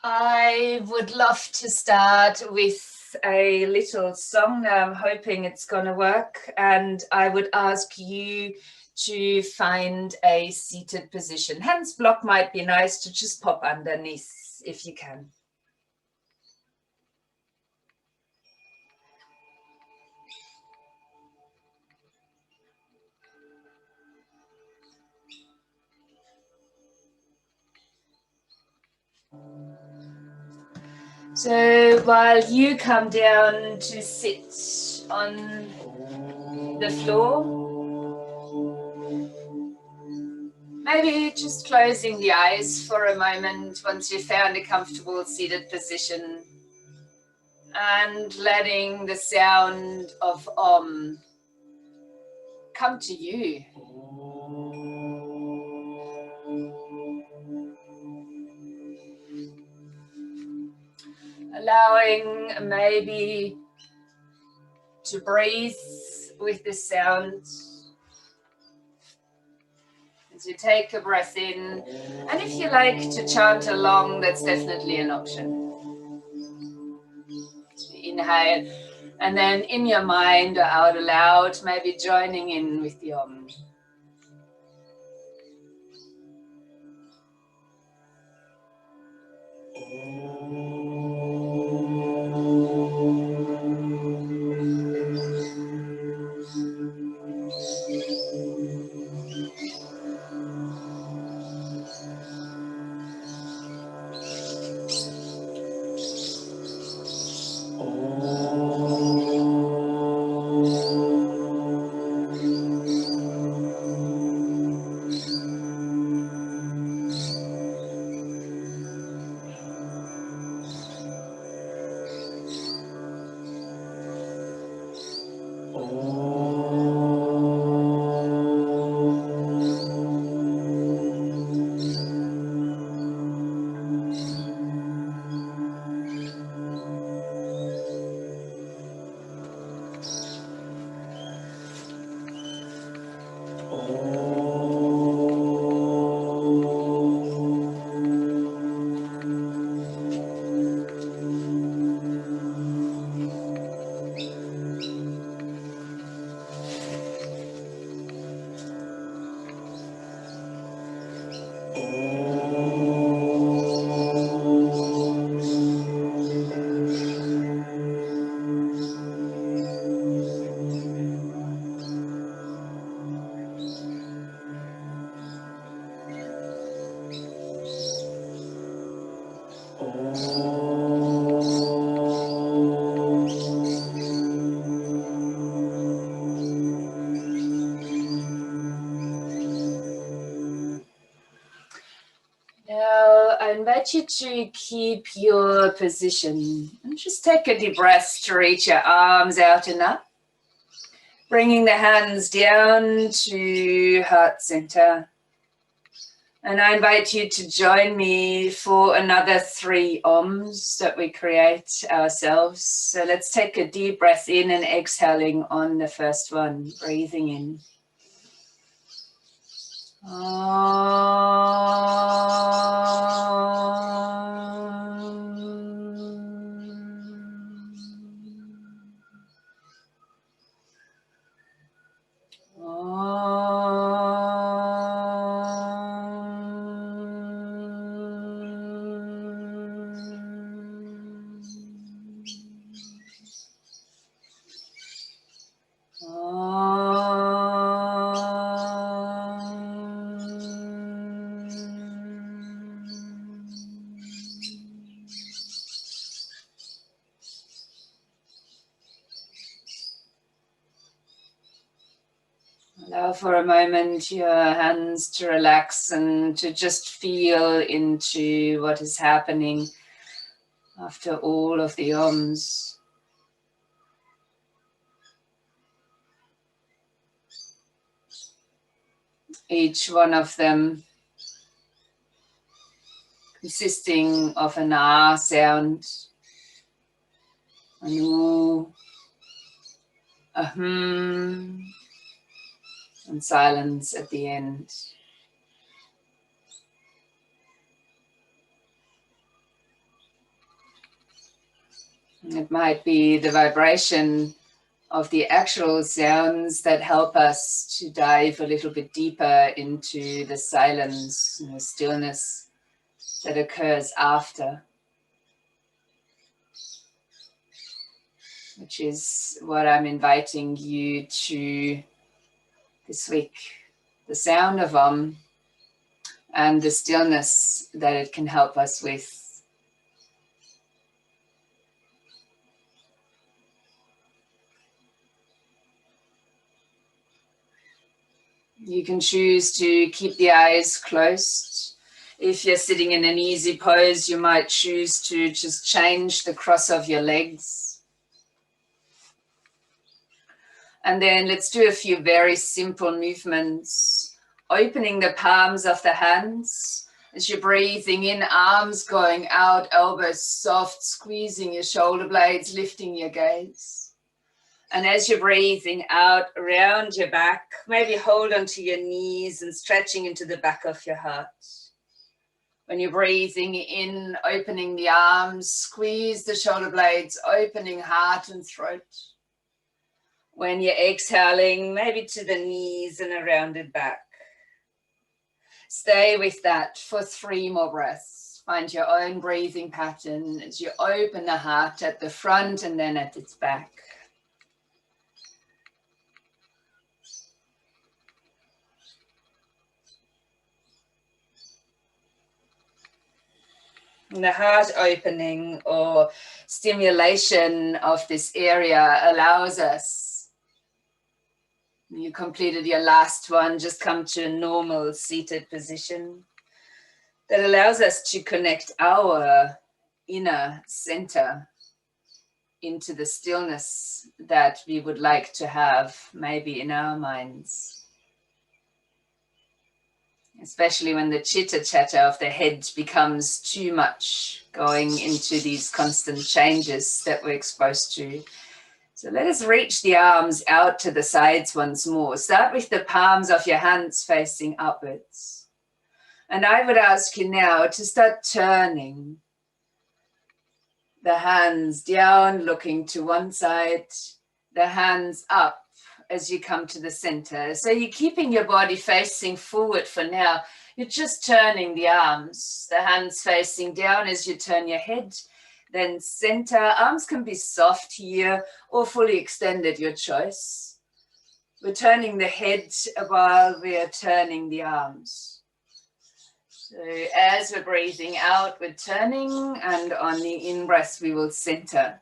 I would love to start with a little song. Now I'm hoping it's going to work. And I would ask you to find a seated position. Hands block might be nice to just pop underneath if you can. So while you come down to sit on the floor, maybe just closing the eyes for a moment once you've found a comfortable seated position and letting the sound of Om come to you. Allowing maybe to breathe with the sound as you take a breath in. And if you like to chant along, that's definitely an option. So inhale, and then in your mind or out aloud, maybe joining in with the Om. Now, I invite you to keep your position and just take a deep breath to reach your arms out and up. Bringing the hands down to heart center. And I invite you to join me for another 3 Oms that we create ourselves. So let's take a deep breath in and exhaling on the first one, breathing in. Allow for a moment your hands to relax and to just feel into what is happening after all of the Oms. Each one of them consisting of an ah sound, an oo, a and silence at the end. It might be the vibration of the actual sounds that help us to dive a little bit deeper into the silence and the stillness that occurs after, which is what I'm inviting you to this week. The sound of and the stillness that it can help us with. You can choose to keep the eyes closed. If you're sitting in an easy pose, you might choose to just change the cross of your legs. And then let's do a few very simple movements. Opening the palms of the hands. As you're breathing in, arms going out, elbows soft, squeezing your shoulder blades, lifting your gaze. And as you're breathing out around your back, maybe hold onto your knees and stretching into the back of your heart. When you're breathing in, opening the arms, squeeze the shoulder blades, opening heart and throat. When you're exhaling, maybe to the knees and a rounded back. Stay with that for 3 more breaths. Find your own breathing pattern as you open the heart at the front and then at its back. And the heart opening or stimulation of this area allows us, you completed your last one, just come to a normal seated position. That allows us to connect our inner center into the stillness that we would like to have maybe in our minds. Especially when the chitter chatter of the head becomes too much, going into these constant changes that we're exposed to. So let us reach the arms out to the sides once more. Start with the palms of your hands facing upwards. And I would ask you now to start turning the hands down, looking to one side, the hands up as you come to the center. So you're keeping your body facing forward for now. You're just turning the arms, the hands facing down as you turn your head, then center. Arms can be soft here or fully extended, your choice. We're turning the head while we're turning the arms. So as we're breathing out, we're turning, and on the in-breath, we will center.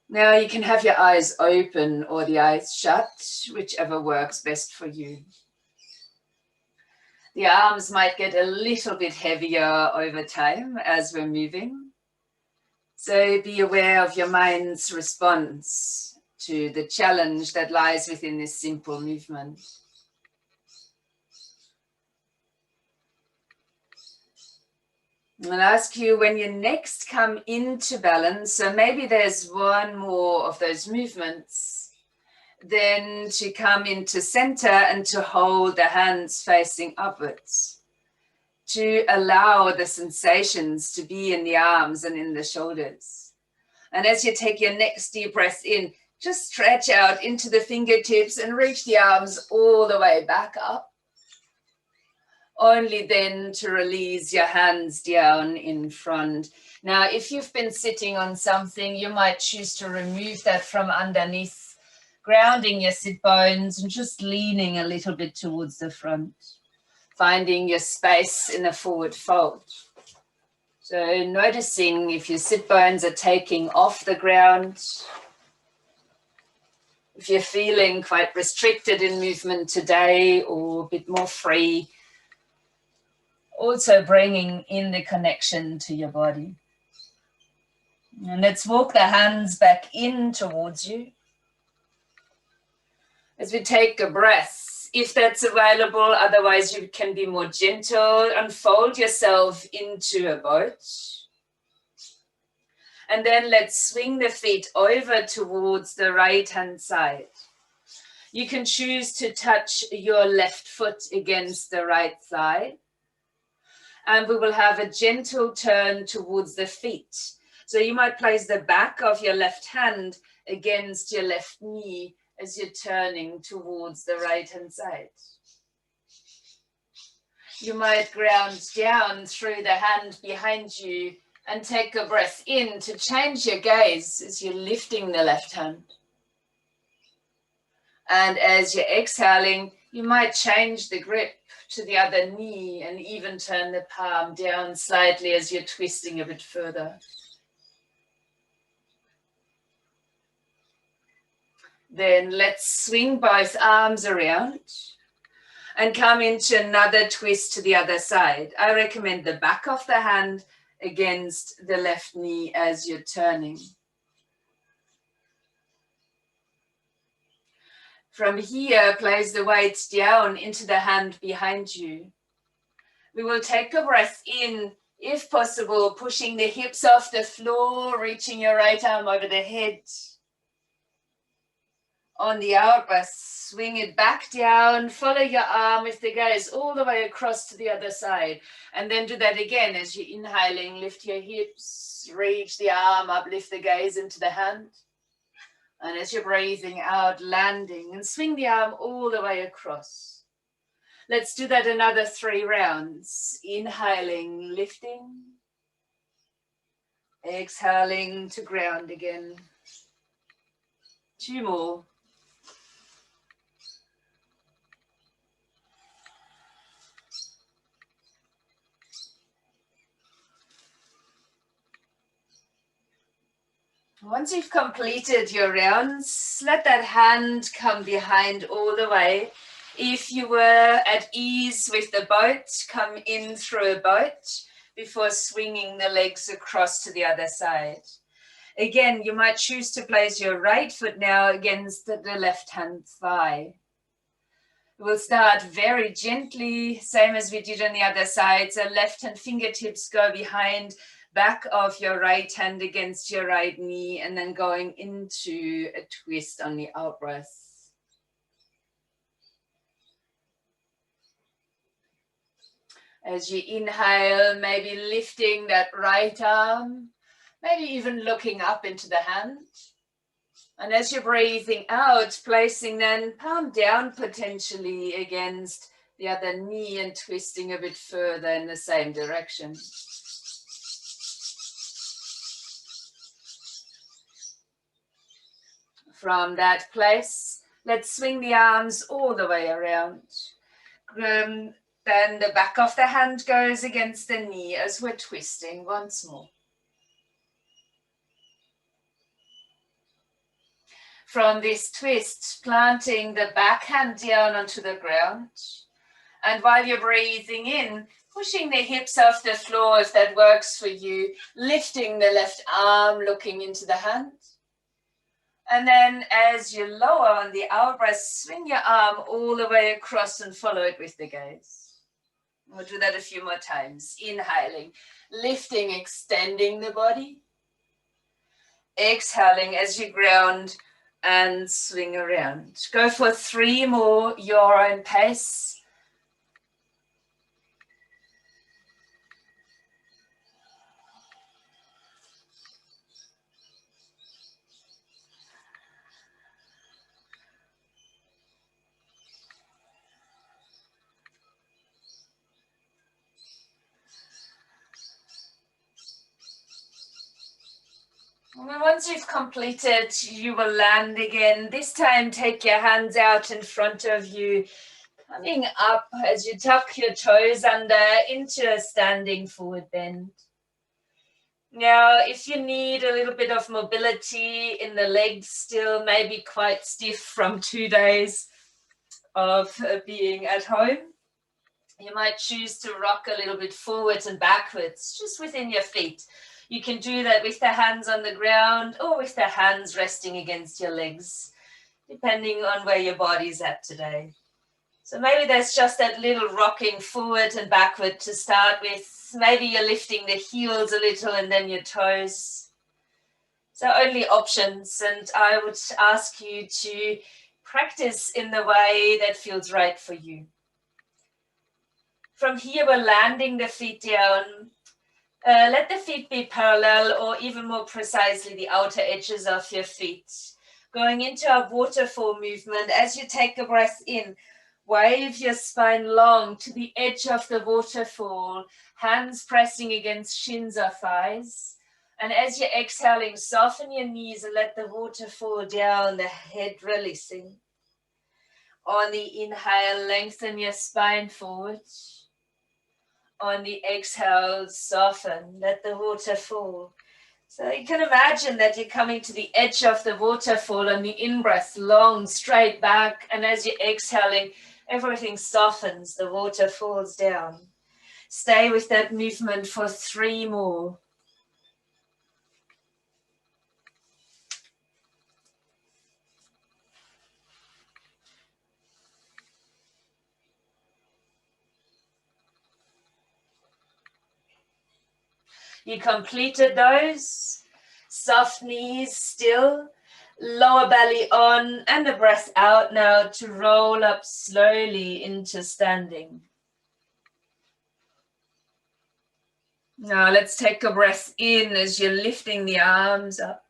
Now you can have your eyes open or the eyes shut, whichever works best for you. The arms might get a little bit heavier over time as we're moving. So be aware of your mind's response to the challenge that lies within this simple movement. I'll ask you when you next come into balance, so maybe there's one more of those movements, then to come into center and to hold the hands facing upwards, to allow the sensations to be in the arms and in the shoulders. And as you take your next deep breath in, just stretch out into the fingertips and reach the arms all the way back up. Only then to release your hands down in front. Now, if you've been sitting on something, you might choose to remove that from underneath, grounding your sit bones and just leaning a little bit towards the front, finding your space in a forward fold. So noticing if your sit bones are taking off the ground, if you're feeling quite restricted in movement today or a bit more free, also bringing in the connection to your body. And let's walk the hands back in towards you. As we take a breath, if that's available, otherwise you can be more gentle, unfold yourself into a boat. And then let's swing the feet over towards the right-hand side. You can choose to touch your left foot against the right thigh. And we will have a gentle turn towards the feet. So you might place the back of your left hand against your left knee as you're turning towards the right-hand side. You might ground down through the hand behind you and take a breath in to change your gaze as you're lifting the left hand. And as you're exhaling, you might change the grip to the other knee and even turn the palm down slightly as you're twisting a bit further. Then let's swing both arms around and come into another twist to the other side. I recommend the back of the hand against the left knee as you're turning. From here, place the weight down into the hand behind you. We will take a breath in, if possible, pushing the hips off the floor, reaching your right arm over the head. On the out breath, swing it back down, follow your arm with the gaze all the way across to the other side. And then do that again as you're inhaling, lift your hips, reach the arm up, lift the gaze into the hand. And as you're breathing out, landing, and swing the arm all the way across. Let's do that another 3 rounds. Inhaling, lifting. Exhaling to ground again. 2 more. Once you've completed your rounds, let that hand come behind all the way. If you were at ease with the boat, come in through a boat before swinging the legs across to the other side. Again, you might choose to place your right foot now against the left hand thigh. We'll start very gently, same as we did on the other side. So left hand fingertips go behind, back of your right hand against your right knee, and then going into a twist on the out breath. As you inhale, maybe lifting that right arm, maybe even looking up into the hand. And as you're breathing out, placing then palm down potentially against the other knee and twisting a bit further in the same direction. From that place, let's swing the arms all the way around. Then the back of the hand goes against the knee as we're twisting once more. From this twist, planting the back hand down onto the ground. And while you're breathing in, pushing the hips off the floor if that works for you, lifting the left arm, looking into the hand. And then as you lower on the out breath, swing your arm all the way across and follow it with the gaze. We'll do that a few more times. Inhaling, lifting, extending the body. Exhaling as you ground and swing around. Go for 3 more, your own pace. Once you've completed, you will land again. This time, take your hands out in front of you, coming up as you tuck your toes under into a standing forward bend. Now, if you need a little bit of mobility in the legs still, maybe quite stiff from 2 days of being at home, you might choose to rock a little bit forwards and backwards, just within your feet. You can do that with the hands on the ground or with the hands resting against your legs, depending on where your body's at today. So maybe there's just that little rocking forward and backward to start with. Maybe you're lifting the heels a little and then your toes. So only options, and I would ask you to practice in the way that feels right for you. From here, we're landing the feet down. Let the feet be parallel, or even more precisely, the outer edges of your feet. Going into our waterfall movement, as you take a breath in, wave your spine long to the edge of the waterfall, hands pressing against shins or thighs. And as you're exhaling, soften your knees and let the water fall down, the head releasing. On the inhale, lengthen your spine forward. On the exhale, soften, let the water fall. So you can imagine that you're coming to the edge of the waterfall on the in-breath, long, straight back. And as you're exhaling, everything softens, the water falls down. Stay with that movement for 3 more. You completed those. Soft knees still. Lower belly on and the breath out now to roll up slowly into standing. Now let's take a breath in as you're lifting the arms up.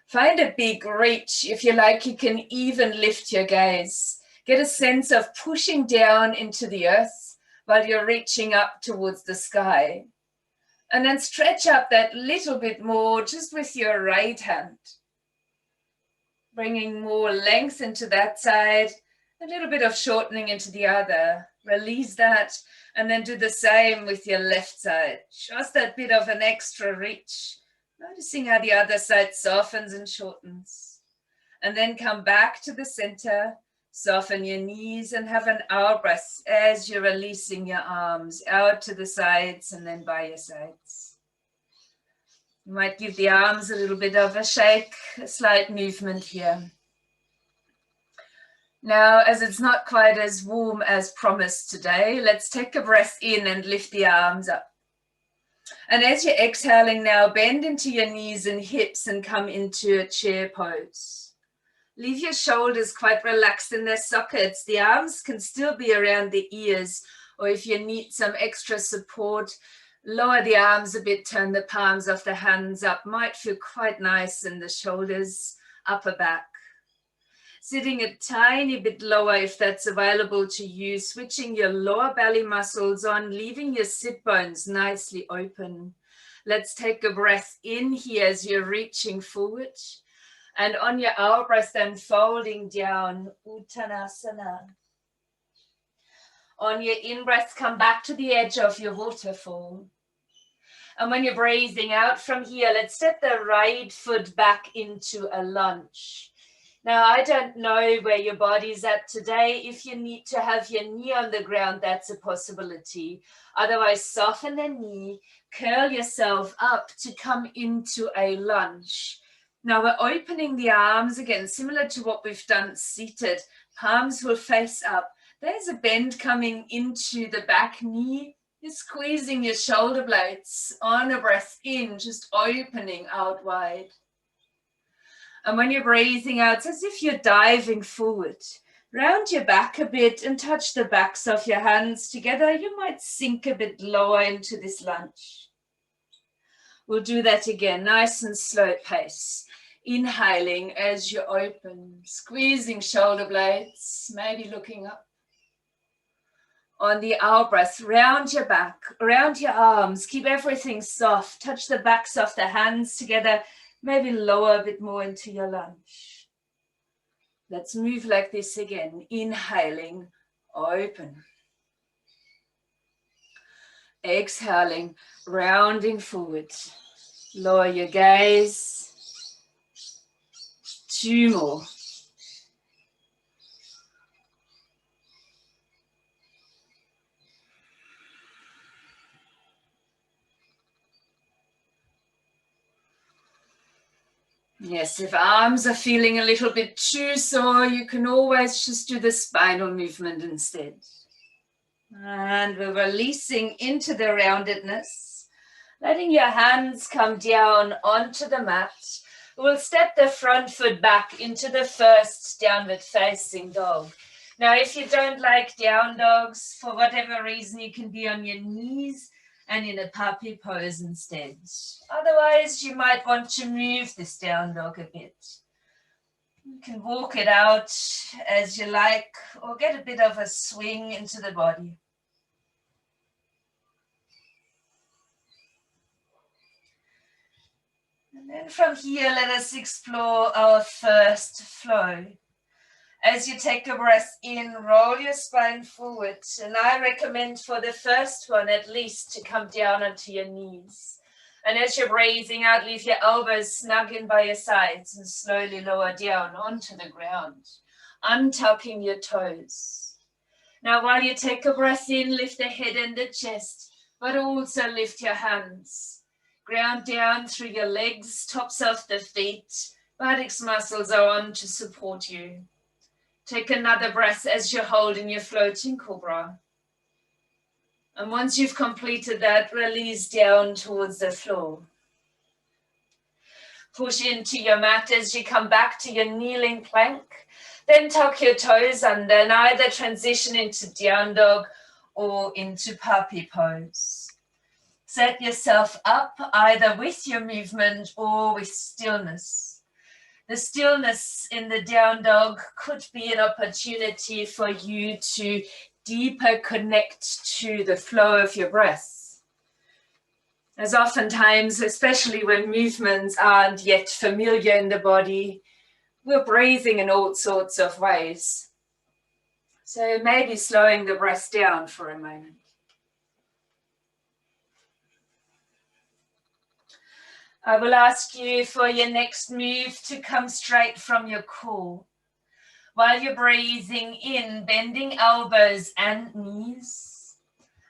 Find a big reach. If you like, you can even lift your gaze. Get a sense of pushing down into the earth while you're reaching up towards the sky. And then stretch up that little bit more just with your right hand. Bringing more length into that side, a little bit of shortening into the other. Release that and then do the same with your left side. Just that bit of an extra reach. Noticing how the other side softens and shortens. And then come back to the center. Soften your knees and have an hour breath as you're releasing your arms out to the sides and then by your sides. You might give the arms a little bit of a shake, a slight movement here. Now, as it's not quite as warm as promised today, let's take a breath in and lift the arms up. And as you're exhaling now, bend into your knees and hips and come into a chair pose. Leave your shoulders quite relaxed in their sockets. The arms can still be around the ears, or if you need some extra support, lower the arms a bit, turn the palms of the hands up. Might feel quite nice in the shoulders, upper back. Sitting a tiny bit lower if that's available to you, switching your lower belly muscles on, leaving your sit bones nicely open. Let's take a breath in here as you're reaching forward. And on your out breath, then folding down, Uttanasana. On your in-breath, come back to the edge of your waterfall. And when you're breathing out from here, let's step the right foot back into a lunge. Now, I don't know where your body's at today. If you need to have your knee on the ground, that's a possibility. Otherwise, soften the knee, curl yourself up to come into a lunge. Now we're opening the arms again, similar to what we've done seated. Palms will face up. There's a bend coming into the back knee. You're squeezing your shoulder blades. On a breath in, just opening out wide. And when you're breathing out, it's as if you're diving forward. Round your back a bit and touch the backs of your hands together. You might sink a bit lower into this lunge. We'll do that again, nice and slow pace. Inhaling as you open, squeezing shoulder blades, maybe looking up. On the out breath, round your back, around your arms, keep everything soft. Touch the backs of the hands together, maybe lower a bit more into your lunge. Let's move like this again. Inhaling, open. Exhaling, rounding forward. Lower your gaze. 2 more. Yes, if arms are feeling a little bit too sore, you can always just do the spinal movement instead. And we're releasing into the roundedness, letting your hands come down onto the mat. We'll step the front foot back into the first downward facing dog. Now, if you don't like down dogs, for whatever reason, you can be on your knees. and in a puppy pose instead. Otherwise, you might want to move this down dog a bit. You can walk it out as you like, or get a bit of a swing into the body. And then from here, let us explore our first flow. As you take a breath in, roll your spine forward. And I recommend for the first one, at least, to come down onto your knees. And as you're breathing out, leave your elbows snug in by your sides and slowly lower down onto the ground, untucking your toes. Now, while you take a breath in, lift the head and the chest, but also lift your hands. Ground down through your legs, tops of the feet. Buttocks muscles are on to support you. Take another breath as you're holding your floating cobra. And once you've completed that, release down towards the floor. Push into your mat as you come back to your kneeling plank. Then tuck your toes under and either transition into down dog or into puppy pose. Set yourself up either with your movement or with stillness. The stillness in the down dog could be an opportunity for you to deeper connect to the flow of your breath. As oftentimes, especially when movements aren't yet familiar in the body, we're breathing in all sorts of ways. So maybe slowing the breath down for a moment. I will ask you for your next move to come straight from your core. While you're breathing in, bending elbows and knees.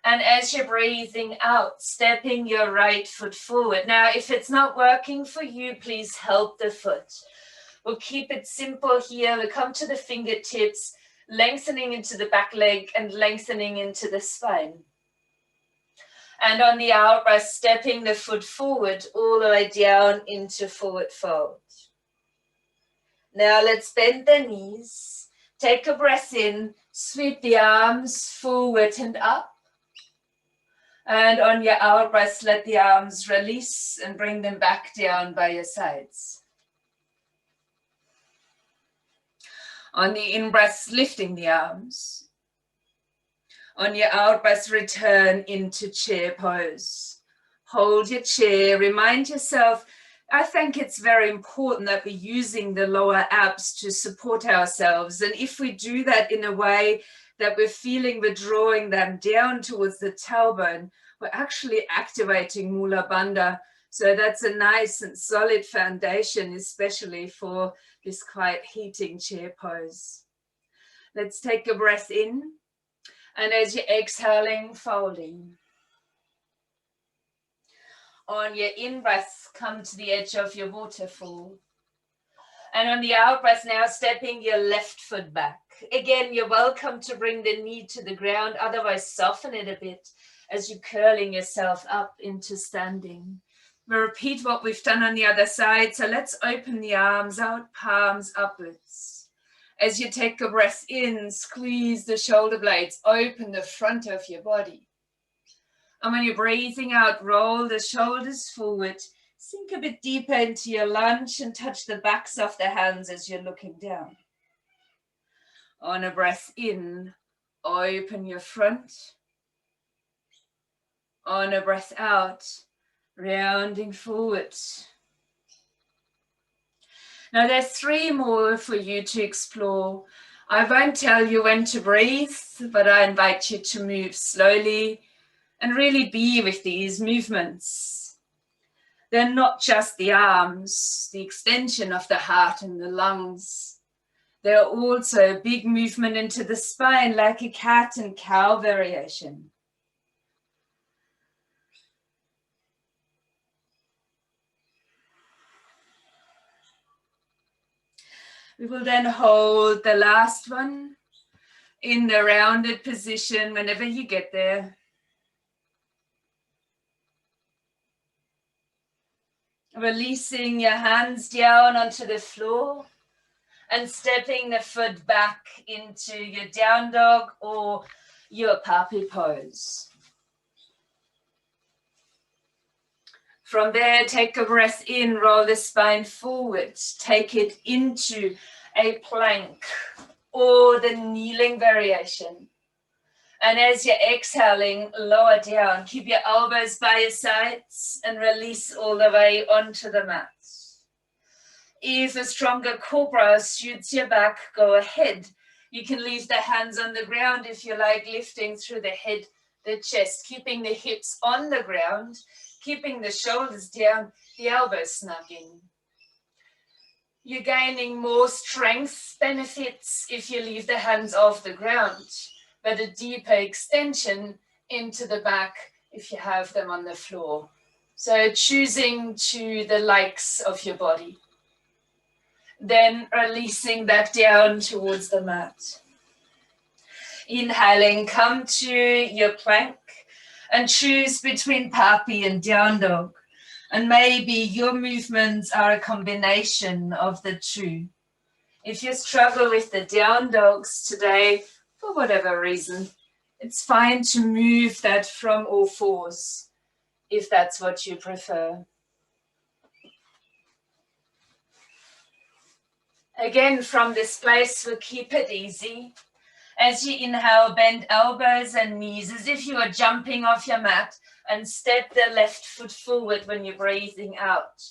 And as you're breathing out, stepping your right foot forward. Now, if it's not working for you, please help the foot. We'll keep it simple here. We'll come to the fingertips, lengthening into the back leg and lengthening into the spine. And on the out breath, stepping the foot forward all the way down into forward fold. Now let's bend the knees. Take a breath in, sweep the arms forward and up. And on your out breath, let the arms release and bring them back down by your sides. On the in breath, lifting the arms. On your out breath, return into chair pose. Hold your chair, remind yourself, I think it's very important that we're using the lower abs to support ourselves. And if we do that in a way that we're feeling we're drawing them down towards the tailbone, we're actually activating Mula Bandha. So that's a nice and solid foundation, especially for this quite heating chair pose. Let's take a breath in. And as you're exhaling, folding. On your in-breath, come to the edge of your waterfall. And on the out-breath now, stepping your left foot back. Again, you're welcome to bring the knee to the ground, otherwise soften it a bit as you're curling yourself up into standing. We'll repeat what we've done on the other side. So let's open the arms out, palms upwards. As you take a breath in, squeeze the shoulder blades, open the front of your body. And when you're breathing out, roll the shoulders forward, sink a bit deeper into your lunge and touch the backs of the hands as you're looking down. On a breath in, open your front. On a breath out, rounding forward. Now there's 3 more for you to explore. I won't tell you when to breathe, but I invite you to move slowly and really be with these movements. They're not just the arms, the extension of the heart and the lungs. They're also a big movement into the spine, like a cat and cow variation. We will then hold the last one in the rounded position whenever you get there. Releasing your hands down onto the floor and stepping the foot back into your down dog or your puppy pose. From there, take a breath in, roll the spine forward, take it into a plank or the kneeling variation. And as you're exhaling, lower down, keep your elbows by your sides and release all the way onto the mat. If a stronger cobra suits your back, go ahead. You can leave the hands on the ground if you like, lifting through the head, the chest, keeping the hips on the ground, keeping the shoulders down, the elbows snug in. You're gaining more strength benefits if you leave the hands off the ground, but a deeper extension into the back if you have them on the floor. So choosing to the likes of your body. Then releasing that down towards the mat. Inhaling, come to your plank and choose between puppy and down dog. And maybe your movements are a combination of the two. If you struggle with the down dogs today, for whatever reason, it's fine to move that from all fours, if that's what you prefer. Again, from this place, we'll keep it easy. As you inhale, bend elbows and knees as if you are jumping off your mat and step the left foot forward when you're breathing out.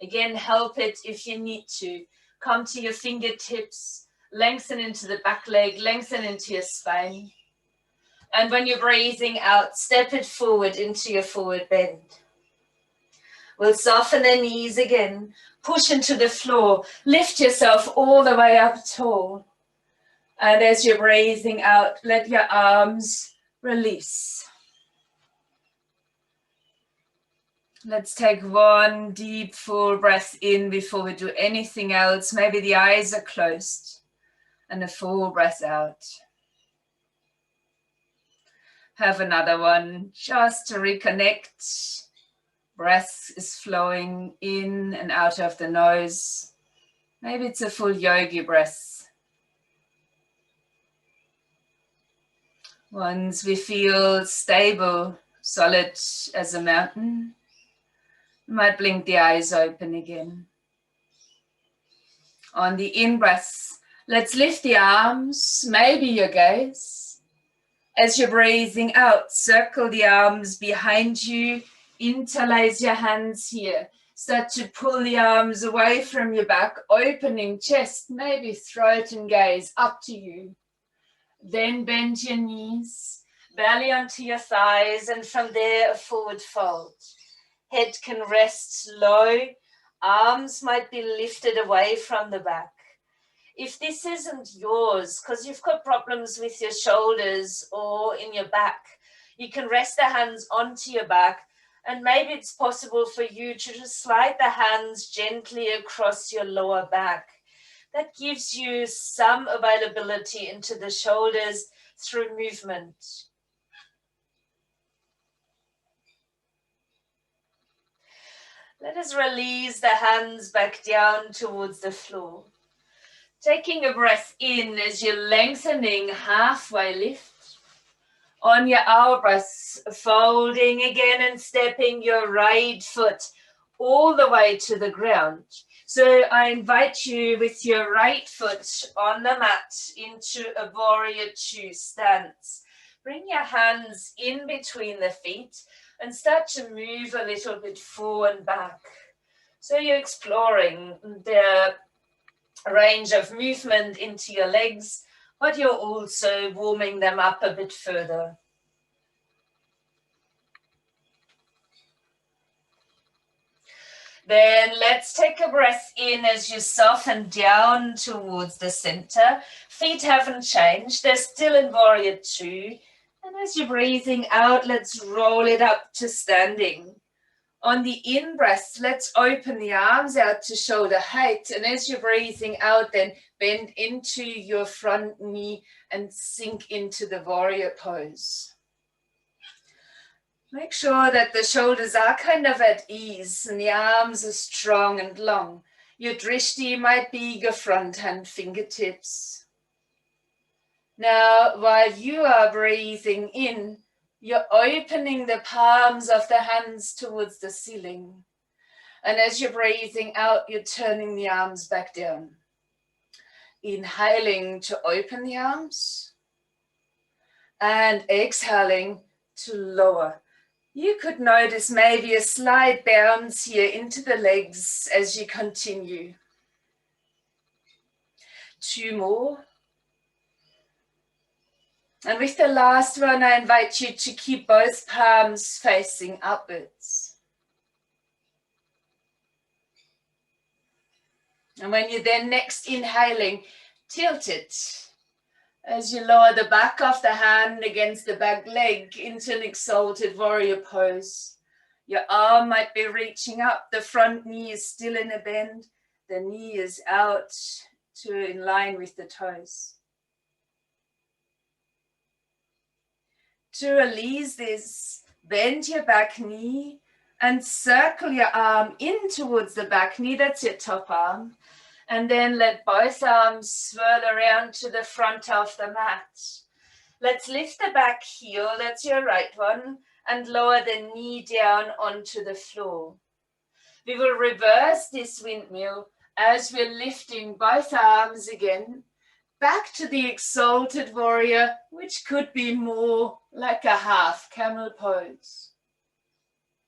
Again, help it if you need to. Come to your fingertips, lengthen into the back leg, lengthen into your spine. And when you're breathing out, step it forward into your forward bend. We'll soften the knees again. Push into the floor. Lift yourself all the way up tall. And as you're breathing out, let your arms release. Let's take one deep, full breath in before we do anything else. Maybe the eyes are closed. And a full breath out. Have another one just to reconnect. Breath is flowing in and out of the nose. Maybe it's a full yogi breath. Once we feel stable, solid as a mountain, you might blink the eyes open again. On the in-breath, let's lift the arms, maybe your gaze. As you're breathing out, circle the arms behind you. Interlace your hands here. Start to pull the arms away from your back, opening chest, maybe throat and gaze, up to you. Then bend your knees, belly onto your thighs, and from there a forward fold. Head can rest low, arms might be lifted away from the back. If this isn't yours, because you've got problems with your shoulders or in your back, you can rest the hands onto your back. And maybe it's possible for you to just slide the hands gently across your lower back. That gives you some availability into the shoulders through movement. Let us release the hands back down towards the floor. Taking a breath in as you're lengthening, halfway lift. On your out breath, folding again and stepping your right foot all the way to the ground. So I invite you with your right foot on the mat into a warrior two stance. Bring your hands in between the feet and start to move a little bit forward and back. So you're exploring the range of movement into your legs, but you're also warming them up a bit further. Then let's take a breath in as you soften down towards the center. Feet haven't changed, they're still in warrior two. And as you're breathing out, let's roll it up to standing. On the in-breath, let's open the arms out to shoulder height. And as you're breathing out, then bend into your front knee and sink into the warrior pose. Make sure that the shoulders are kind of at ease and the arms are strong and long. Your drishti might be your front hand fingertips. Now, while you are breathing in, You're opening the palms of the hands towards the ceiling. And as you're breathing out, you're turning the arms back down. Inhaling to open the arms. And exhaling to lower. You could notice maybe a slight bounce here into the legs as you continue. 2 more. And with the last one, I invite you to keep both palms facing upwards. And when you're then next inhaling, tilt it as you lower the back of the hand against the back leg into an Exalted Warrior pose. Your arm might be reaching up, the front knee is still in a bend, the knee is out to in line with the toes. To release this, bend your back knee and circle your arm in towards the back knee, that's your top arm. And then let both arms swirl around to the front of the mat. Let's lift the back heel, that's your right one, and lower the knee down onto the floor. We will reverse this windmill as we're lifting both arms again, back to the Exalted Warrior, which could be more like a half camel pose.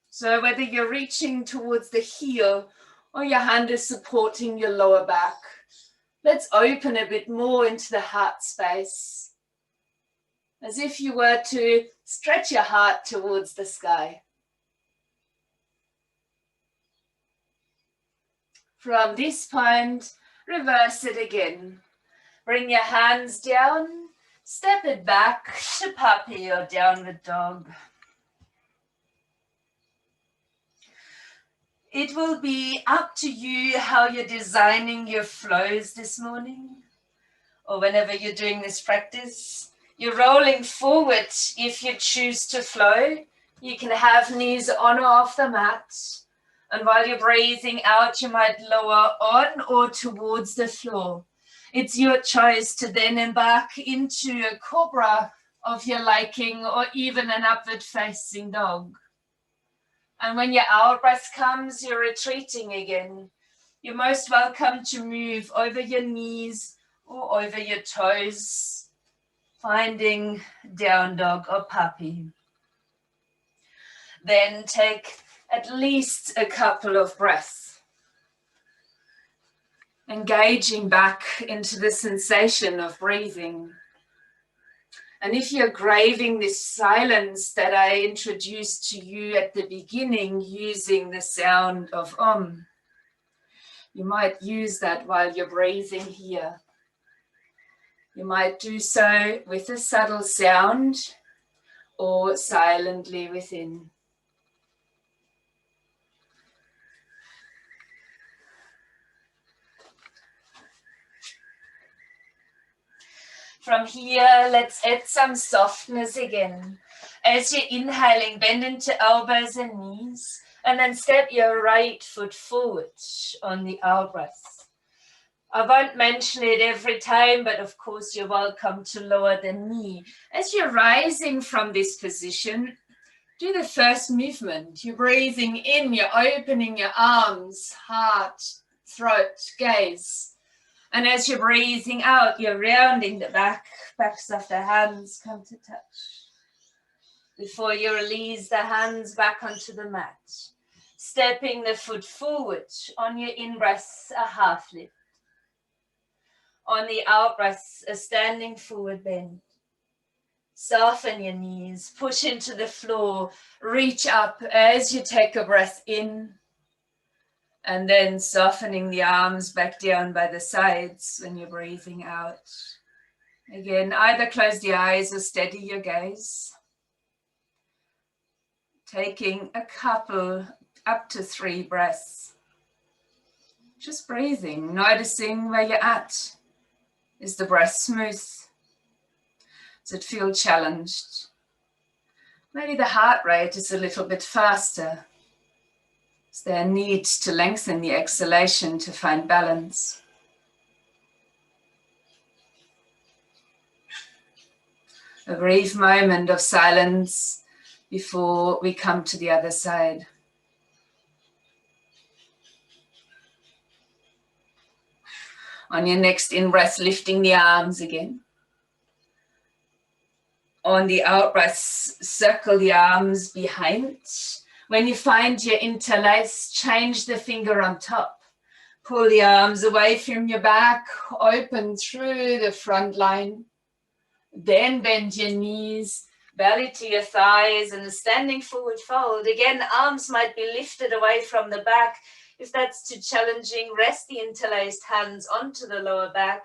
So whether you're reaching towards the heel or your hand is supporting your lower back, let's open a bit more into the heart space, as if you were to stretch your heart towards the sky. From this point, reverse it again. Bring your hands down, step it back to puppy or downward dog. It will be up to you how you're designing your flows this morning, or whenever you're doing this practice. You're rolling forward if you choose to flow. You can have knees on or off the mat. And while you're breathing out, you might lower on or towards the floor. It's your choice to then embark into a cobra of your liking, or even an upward facing dog. And when your out breath comes, you're retreating again. You're most welcome to move over your knees or over your toes, finding down dog or puppy. Then take at least a couple of breaths, engaging back into the sensation of breathing. And if you're craving this silence that I introduced to you at the beginning using the sound of you might use that while you're breathing here. You might do so with a subtle sound or silently within. From here, let's add some softness again. As you're inhaling, bend into elbows and knees, and then step your right foot forward on the out breath. I won't mention it every time, but of course you're welcome to lower the knee. As you're rising from this position, do the first movement. You're breathing in, you're opening your arms, heart, throat, gaze. And as you're breathing out, you're rounding the backs of the hands come to touch. Before you release the hands back onto the mat, stepping the foot forward on your in-breath, a half lift. On the out-breath, a standing forward bend. Soften your knees, push into the floor, reach up as you take a breath in. And then softening the arms back down by the sides when you're breathing out. Again, either close the eyes or steady your gaze. Taking a couple, up to 3 breaths. Just breathing, noticing where you're at. Is the breath smooth? Does it feel challenged? Maybe the heart rate is a little bit faster. Is there a need to lengthen the exhalation to find balance? A brief moment of silence before we come to the other side. On your next in-breath, lifting the arms again. On the out-breath, circle the arms behind. When you find your interlace, change the finger on top. Pull the arms away from your back, open through the front line. Then bend your knees, belly to your thighs, and a standing forward fold. Again, arms might be lifted away from the back. If that's too challenging, rest the interlaced hands onto the lower back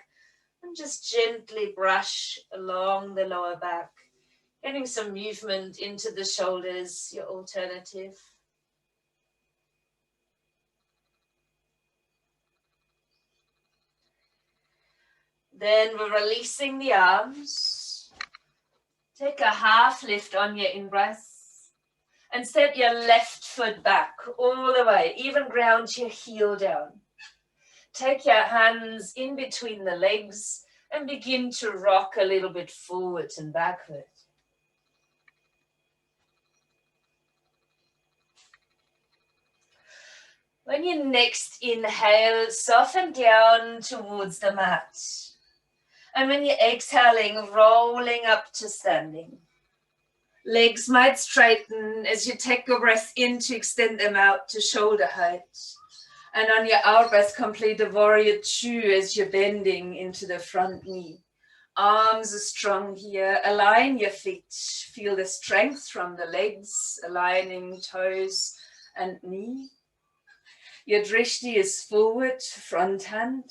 and just gently brush along the lower back, getting some movement into the shoulders, your alternative. Then we're releasing the arms. Take a half lift on your in-breath. And step your left foot back all the way. Even ground your heel down. Take your hands in between the legs and begin to rock a little bit forward and backward. When you next inhale, soften down towards the mat. And when you're exhaling, rolling up to standing. Legs might straighten as you take a breath in to extend them out to shoulder height. And on your out breath, complete the warrior two as you're bending into the front knee. Arms are strong here. Align your feet. Feel the strength from the legs, aligning toes and knee. Your drishti is forward, front hand.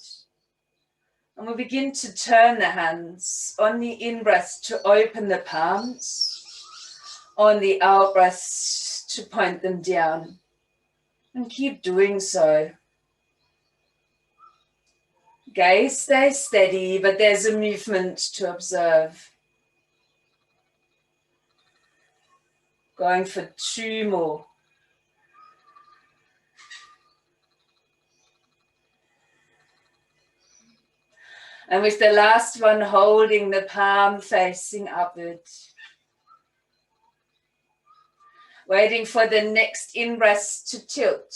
And we'll begin to turn the hands on the in-breath to open the palms. On the out-breath to point them down. And keep doing so. Gaze stays steady, but there's a movement to observe. Going for two more. And with the last one, holding the palm facing upward. Waiting for the next in-breath to tilt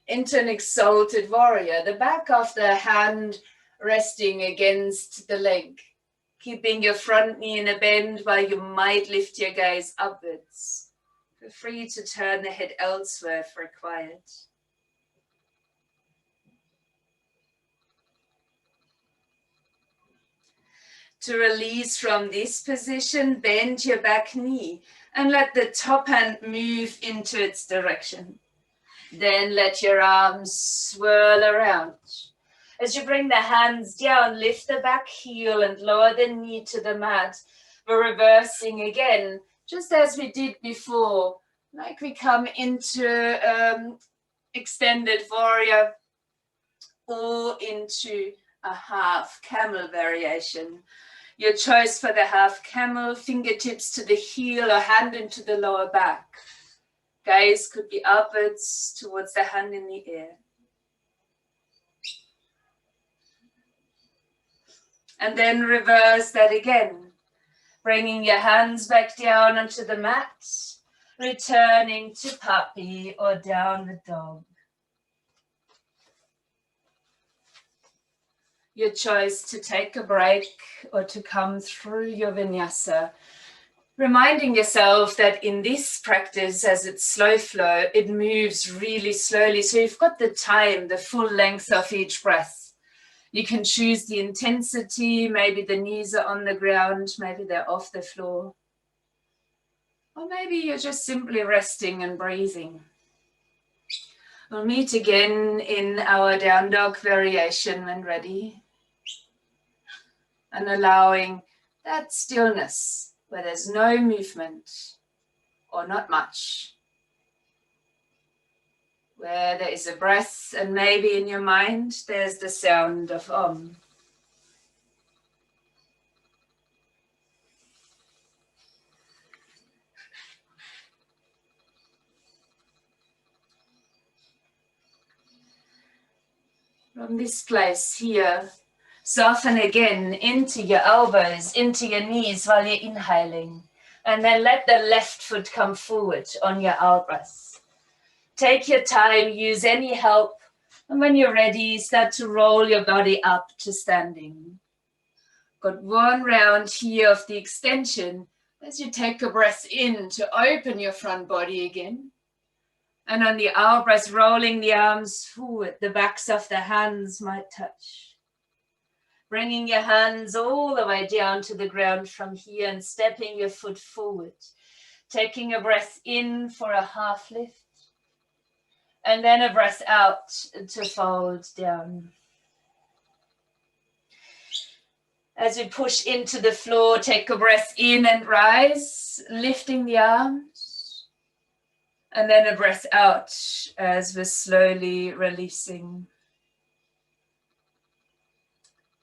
into an exalted warrior. The back of the hand resting against the leg. Keeping your front knee in a bend while you might lift your gaze upwards. Feel free to turn the head elsewhere if required. To release from this position, bend your back knee and let the top hand move into its direction. Then let your arms swirl around. As you bring the hands down, lift the back heel and lower the knee to the mat. We're reversing again, just as we did before, like we come into extended warrior or into a half camel variation. Your choice for the half camel, fingertips to the heel or hand into the lower back. Gaze could be upwards towards the hand in the air. And then reverse that again. Bringing your hands back down onto the mat. Returning to puppy or downward dog. Your choice to take a break or to come through your vinyasa. Reminding yourself that in this practice, as it's slow flow, it moves really slowly. So you've got the time, the full length of each breath. You can choose the intensity. Maybe the knees are on the ground. Maybe they're off the floor. Or maybe you're just simply resting and breathing. We'll meet again in our down dog variation when ready. And allowing that stillness where there's no movement or not much. Where there is a breath and maybe in your mind there's the sound of Om. From this place here, soften again into your elbows, into your knees while you're inhaling. And then let the left foot come forward on your out-breath. Take your time, use any help. And when you're ready, start to roll your body up to standing. Got one round here of the extension as you take a breath in to open your front body again. And on the out-breath, rolling the arms forward, the backs of the hands might touch. Bringing your hands all the way down to the ground from here and stepping your foot forward. Taking a breath in for a half lift. And then a breath out to fold down. As you push into the floor, take a breath in and rise, lifting the arms. And then a breath out as we're slowly releasing.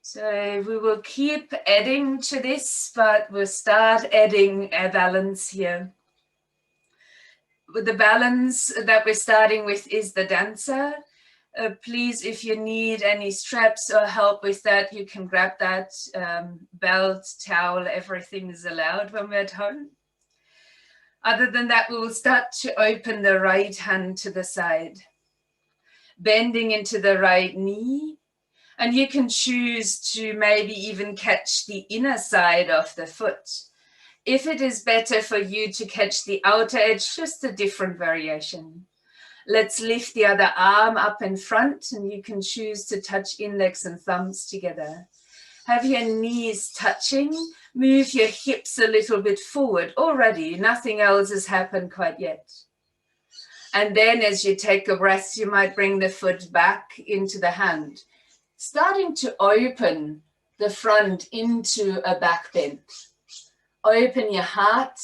So we will keep adding to this, but we'll start adding a balance here. With the balance that we're starting with is the dancer. Please, if you need any straps or help with that, you can grab that. Belt, towel, everything is allowed when we're at home. Other than that, we will start to open the right hand to the side. Bending into the right knee. And you can choose to maybe even catch the inner side of the foot. If it is better for you to catch the outer edge, just a different variation. Let's lift the other arm up in front, and you can choose to touch index and thumbs together. Have your knees touching. Move your hips a little bit forward. Already, nothing else has happened quite yet. And then as you take a breath, you might bring the foot back into the hand. Starting to open the front into a back bend. Open your heart.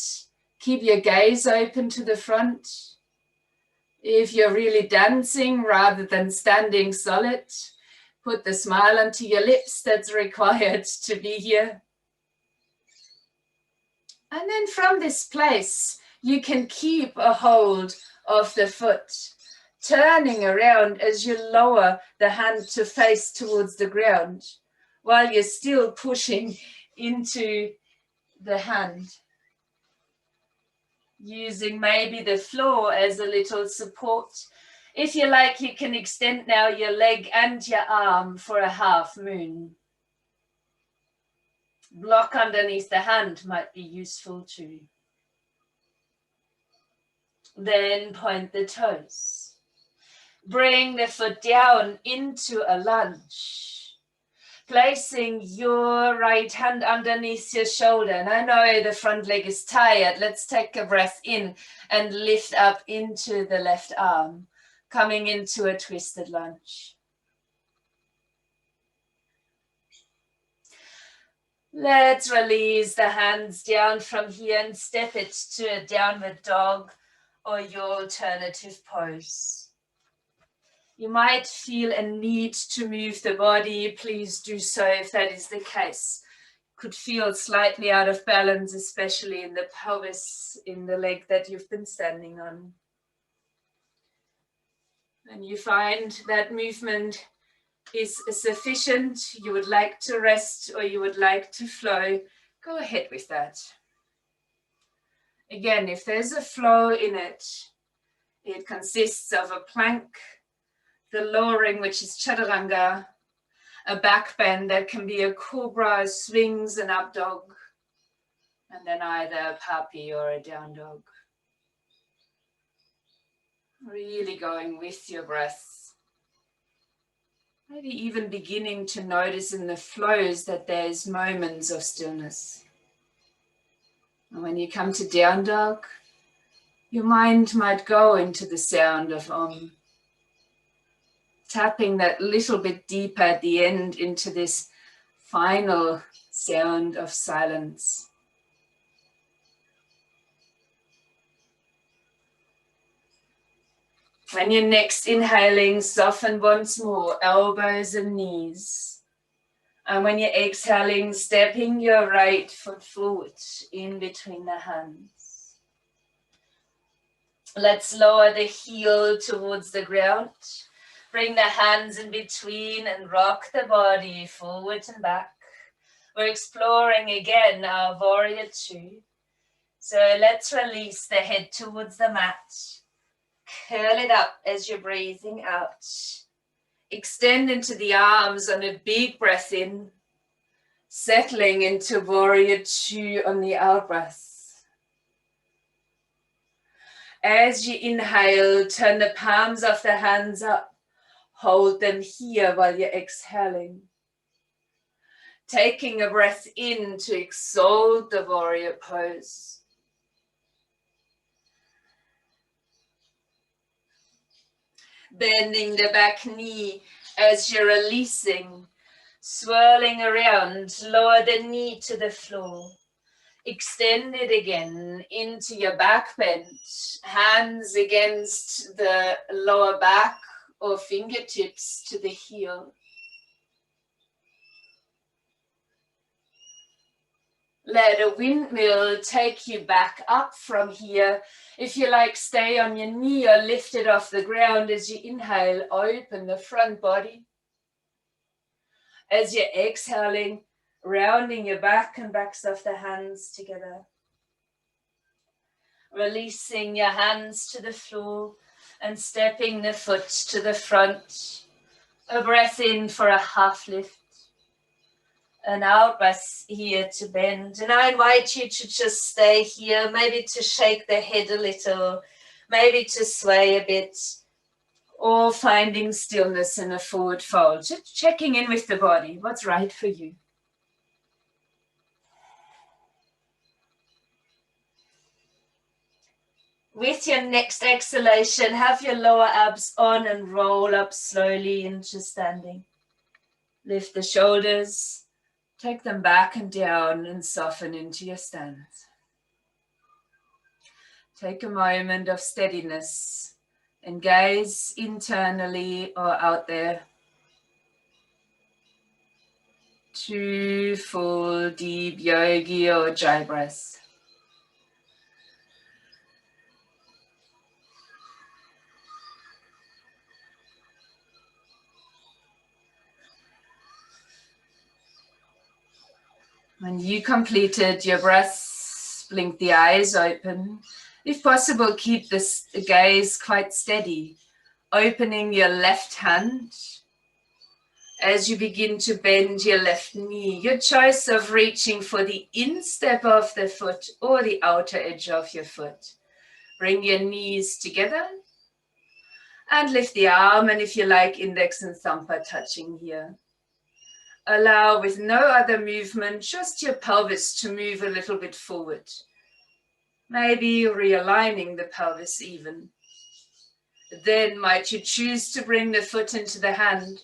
Keep your gaze open to the front. If you're really dancing rather than standing solid, put the smile onto your lips that's required to be here. And then from this place, you can keep a hold of the foot, turning around as you lower the hand to face towards the ground, while you're still pushing into the hand. Using maybe the floor as a little support. If you like, you can extend now your leg and your arm for a half moon. Block underneath the hand might be useful too. Then point the toes. Bring the foot down into a lunge. Placing your right hand underneath your shoulder. And I know the front leg is tired. Let's take a breath in and lift up into the left arm, coming into a twisted lunge. Let's release the hands down from here and step it to a downward dog or your alternative pose. You might feel a need to move the body. Please do so if that is the case. Could feel slightly out of balance, especially in the pelvis, in the leg that you've been standing on. And you find that movement is sufficient, you would like to rest or you would like to flow, go ahead with that. Again, if there's a flow in it, it consists of a plank, the lowering, which is chaturanga, a back bend that can be a cobra, swings, an up dog, and then either a puppy or a down dog. Really going with your breath. Maybe even beginning to notice in the flows that there's moments of stillness. And when you come to down dog, your mind might go into the sound of Om. Tapping that little bit deeper at the end into this final sound of silence. When you're next inhaling, soften once more, elbows and knees. And when you're exhaling, stepping your right foot forward in between the hands. Let's lower the heel towards the ground. Bring the hands in between and rock the body forward and back. We're exploring again our warrior two. So let's release the head towards the mat. Curl it up as you're breathing out. Extend into the arms on a big breath in. Settling into Warrior 2 on the out breath. As you inhale, turn the palms of the hands up. Hold them here while you're exhaling. Taking a breath in to exalt the warrior pose. Bending the back knee as you're releasing. Swirling around, lower the knee to the floor. Extend it again into your back bend. Hands against the lower back or fingertips to the heel. Let a windmill take you back up from here. If you like, stay on your knee or lift it off the ground as you inhale. Open the front body. As you're exhaling, rounding your back and backs of the hands together. Releasing your hands to the floor and stepping the foot to the front. A breath in for a half lift. An out breath here to bend. And I invite you to just stay here, maybe to shake the head a little, maybe to sway a bit, or finding stillness in a forward fold. Just checking in with the body. What's right for you? With your next exhalation, have your lower abs on and roll up slowly into standing. Lift the shoulders. Take them back and down and soften into your stance. Take a moment of steadiness and gaze internally or out there. 2 full deep yogi or jai breaths. When you completed your breaths, blink the eyes open. If possible, keep the gaze quite steady. Opening your left hand as you begin to bend your left knee. Your choice of reaching for the instep of the foot or the outer edge of your foot. Bring your knees together and lift the arm, and if you like, index and thumb are touching here. Allow with no other movement, just your pelvis to move a little bit forward. Maybe realigning the pelvis even. Then might you choose to bring the foot into the hand,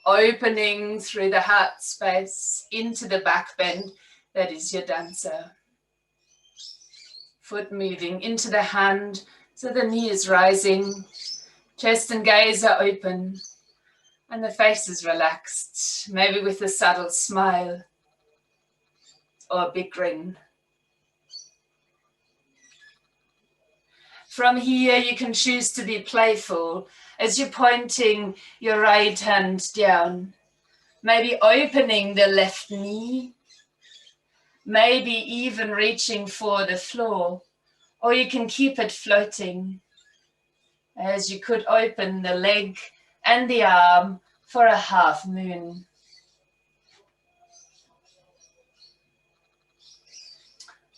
opening through the heart space into the back bend. That is your dancer. Foot moving into the hand, so the knee is rising. Chest and gaze are open. And the face is relaxed, maybe with a subtle smile or a big grin. From here, you can choose to be playful as you're pointing your right hand down, maybe opening the left knee, maybe even reaching for the floor, or you can keep it floating as you could open the leg and the arm for a half moon.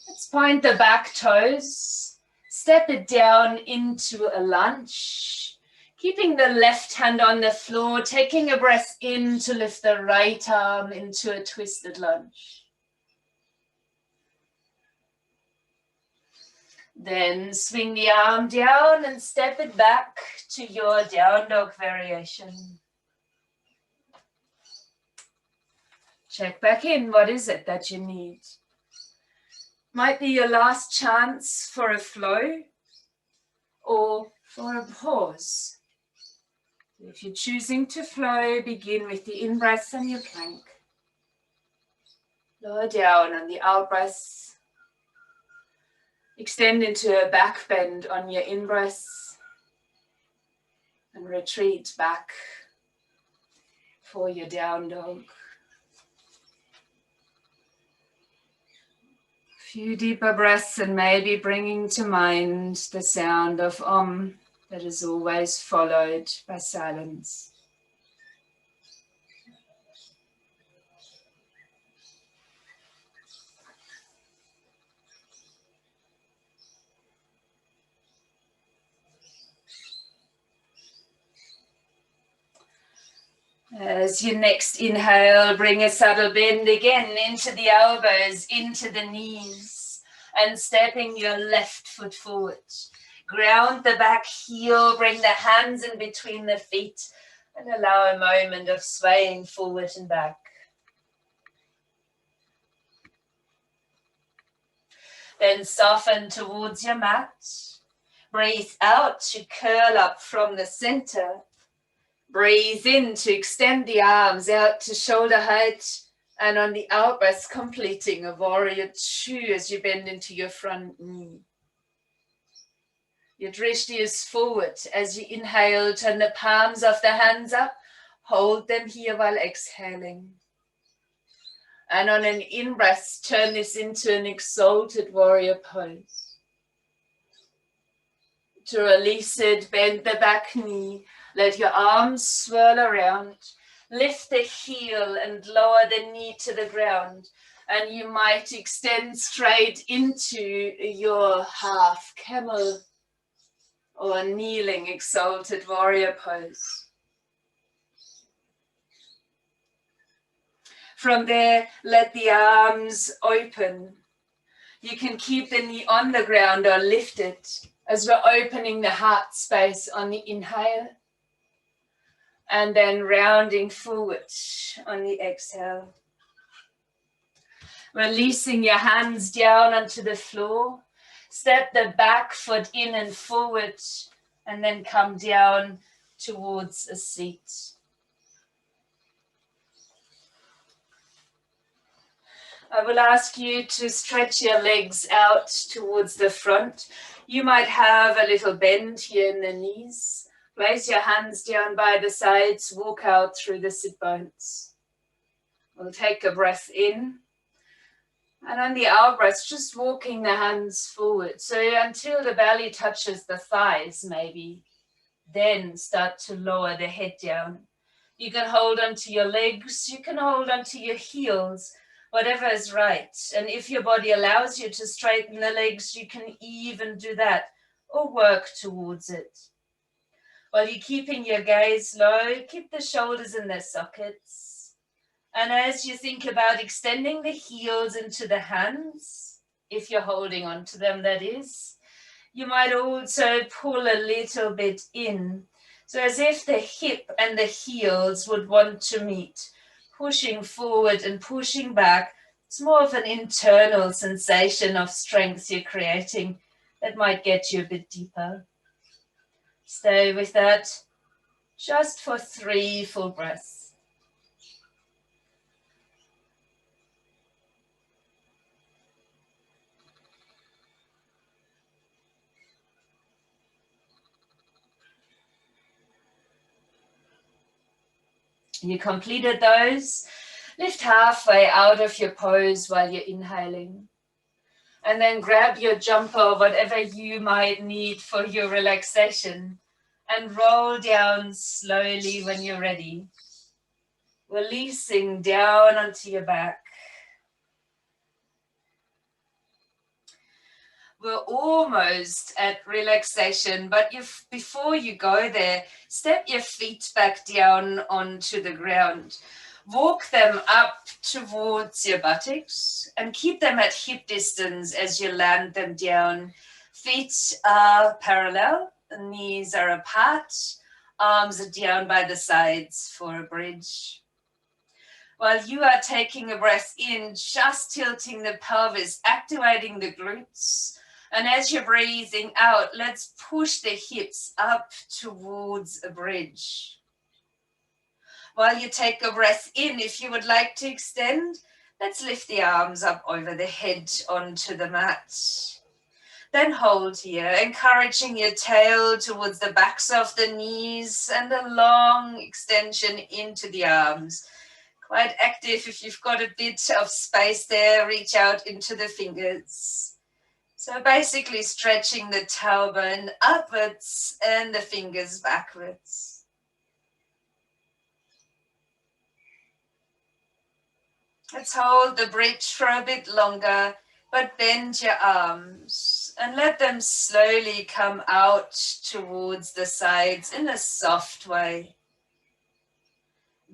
Let's point the back toes, step it down into a lunge, keeping the left hand on the floor, taking a breath in to lift the right arm into a twisted lunge. Then swing the arm down and step it back to your down dog variation. Check back in. What is it that you need? Might be your last chance for a flow or for a pause. If you're choosing to flow, begin with the in-breath and your plank. Lower down on the out-breath. Extend into a back bend on your in-breath and retreat back for your down dog. Few deeper breaths and maybe bringing to mind the sound of that is always followed by silence. As you next inhale, bring a subtle bend again into the elbows, into the knees, and stepping your left foot forward. Ground the back heel, bring the hands in between the feet, and allow a moment of swaying forward and back. Then soften towards your mat. Breathe out to curl up from the center. Breathe in to extend the arms out to shoulder height, and on the out breath, completing a warrior 2 as you bend into your front knee. Your drishti is forward. As you inhale, turn the palms of the hands up. Hold them here while exhaling. And on an in-breath, turn this into an exalted warrior pose. To release it, bend the back knee. Let your arms swirl around. Lift the heel and lower the knee to the ground. And you might extend straight into your half camel or kneeling exalted warrior pose. From there, let the arms open. You can keep the knee on the ground or lift it as we're opening the heart space on the inhale. And then rounding forward on the exhale. Releasing your hands down onto the floor. Step the back foot in and forward, and then come down towards a seat. I will ask you to stretch your legs out towards the front. You might have a little bend here in the knees. Place your hands down by the sides, walk out through the sit bones. We'll take a breath in. And on the out breath, just walking the hands forward. So until the belly touches the thighs, maybe. Then start to lower the head down. You can hold onto your legs. You can hold onto your heels. Whatever is right. And if your body allows you to straighten the legs, you can even do that or work towards it. While you're keeping your gaze low, keep the shoulders in their sockets. And as you think about extending the heels into the hands, if you're holding on to them, that is, you might also pull a little bit in. So as if the hip and the heels would want to meet, pushing forward and pushing back. It's more of an internal sensation of strength you're creating that might get you a bit deeper. Stay with that just for 3 full breaths. You completed those. Lift halfway out of your pose while you're inhaling. And then grab your jumper, whatever you might need for your relaxation, and roll down slowly when you're ready. Releasing down onto your back. We're almost at relaxation, but before you go there, step your feet back down onto the ground. Walk them up towards your buttocks and keep them at hip distance as you land them down. Feet are parallel, knees are apart, arms are down by the sides for a bridge. While you are taking a breath in, just tilting the pelvis, activating the glutes. And as you're breathing out, let's push the hips up towards a bridge. While you take a breath in, if you would like to extend, let's lift the arms up over the head onto the mat. Then hold here, encouraging your tail towards the backs of the knees and a long extension into the arms. quite active. If you've got a bit of space there, reach out into the fingers. So basically stretching the tailbone upwards and the fingers backwards. Let's hold the bridge for a bit longer, but bend your arms and let them slowly come out towards the sides in a soft way.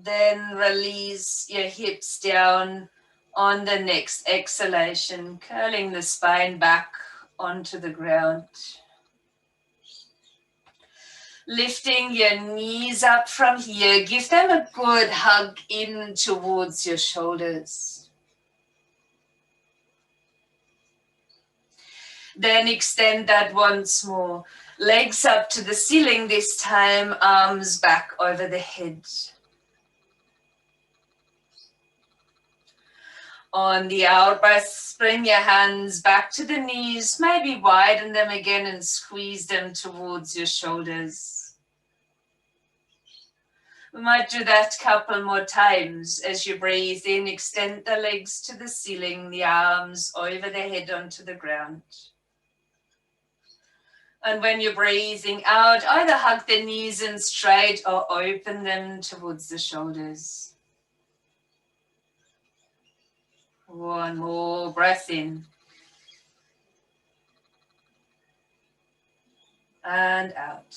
Then release your hips down on the next exhalation, curling the spine back onto the ground. Lifting your knees up from here, give them a good hug in towards your shoulders. Then extend that once more. Legs up to the ceiling this time, arms back over the head. On the out breath, bring your hands back to the knees, maybe widen them again and squeeze them towards your shoulders. We might do that a couple more times. As you breathe in, extend the legs to the ceiling, the arms over the head onto the ground. And when you're breathing out, either hug the knees in straight or open them towards the shoulders. One more breath in. And out.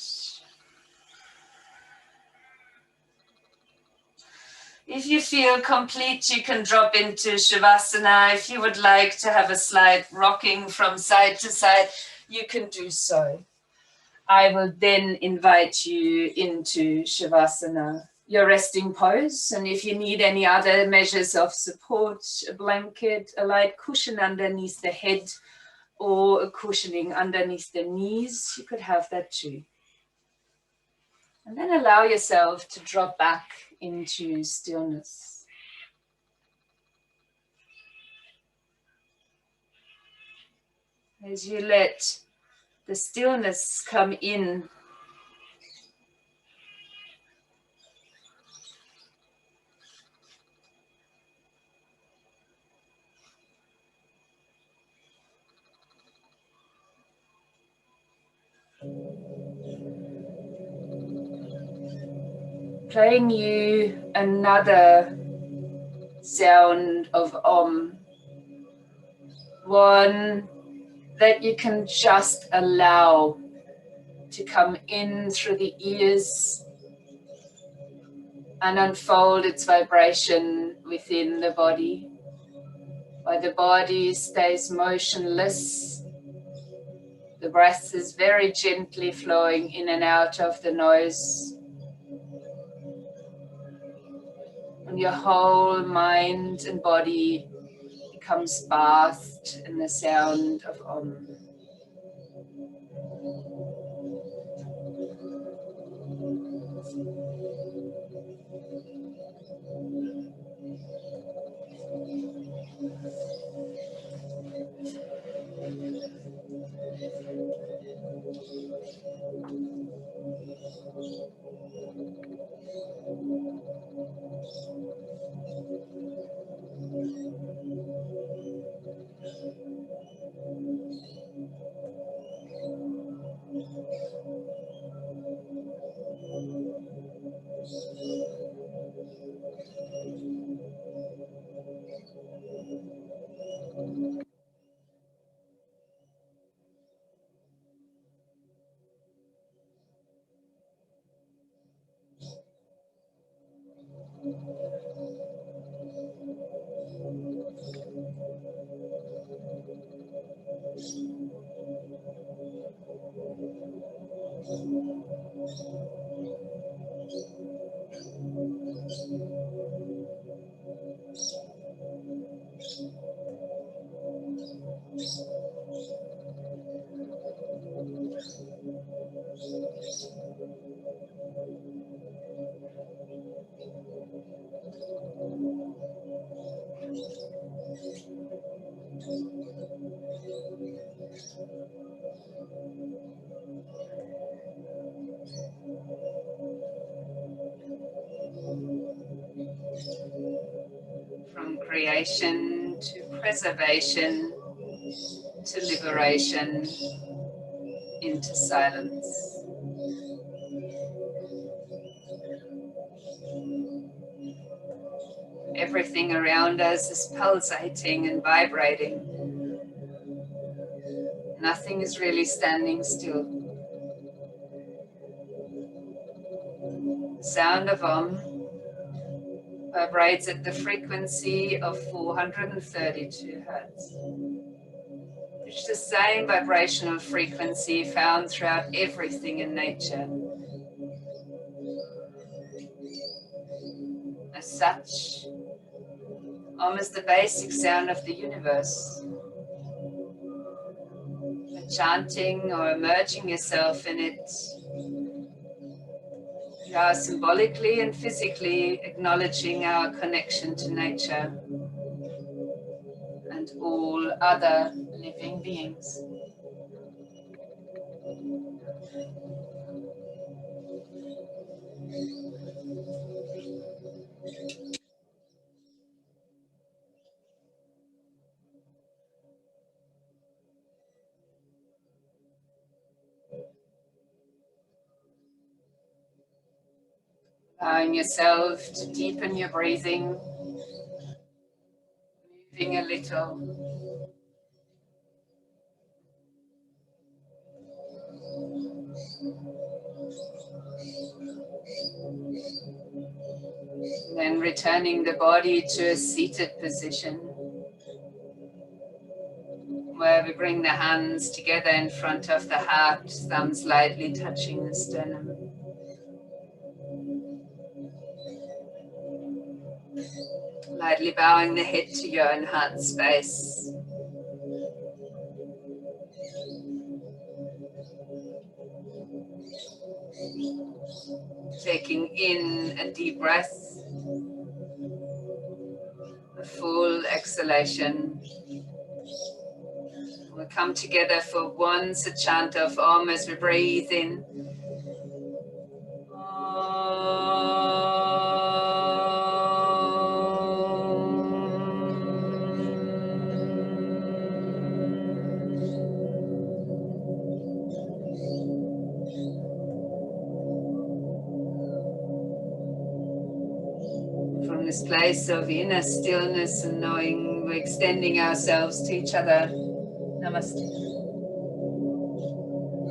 If you feel complete, you can drop into Shavasana. If you would like to have a slight rocking from side to side, you can do so. I will then invite you into Shavasana, your resting pose. And if you need any other measures of support, a blanket, a light cushion underneath the head, or a cushioning underneath the knees, you could have that too. And then allow yourself to drop back into stillness. As you let the stillness come in, playing you another sound of Om, one that you can just allow to come in through the ears and unfold its vibration within the body. While the body stays motionless, the breath is very gently flowing in and out of the nose. And your whole mind and body becomes bathed in the sound of Om. from creation to preservation to liberation into silence. Everything around us is pulsating and vibrating. Nothing is really standing still. The sound of Om vibrates at the frequency of 432 Hertz, which is the same vibrational frequency found throughout everything in nature. As such, Om is the basic sound of the universe. By chanting or immersing yourself in it, we are symbolically and physically acknowledging our connection to nature and all other living beings. Allowing yourself to deepen your breathing, moving a little. And then returning the body to a seated position, where we bring the hands together in front of the heart, thumbs lightly touching the sternum. Lightly bowing the head to your own heart space. Taking in a deep breath, a full exhalation. We'll come together for once a chant of Om as we breathe in. From this place of inner stillness and knowing, we're extending ourselves to each other. Namaste.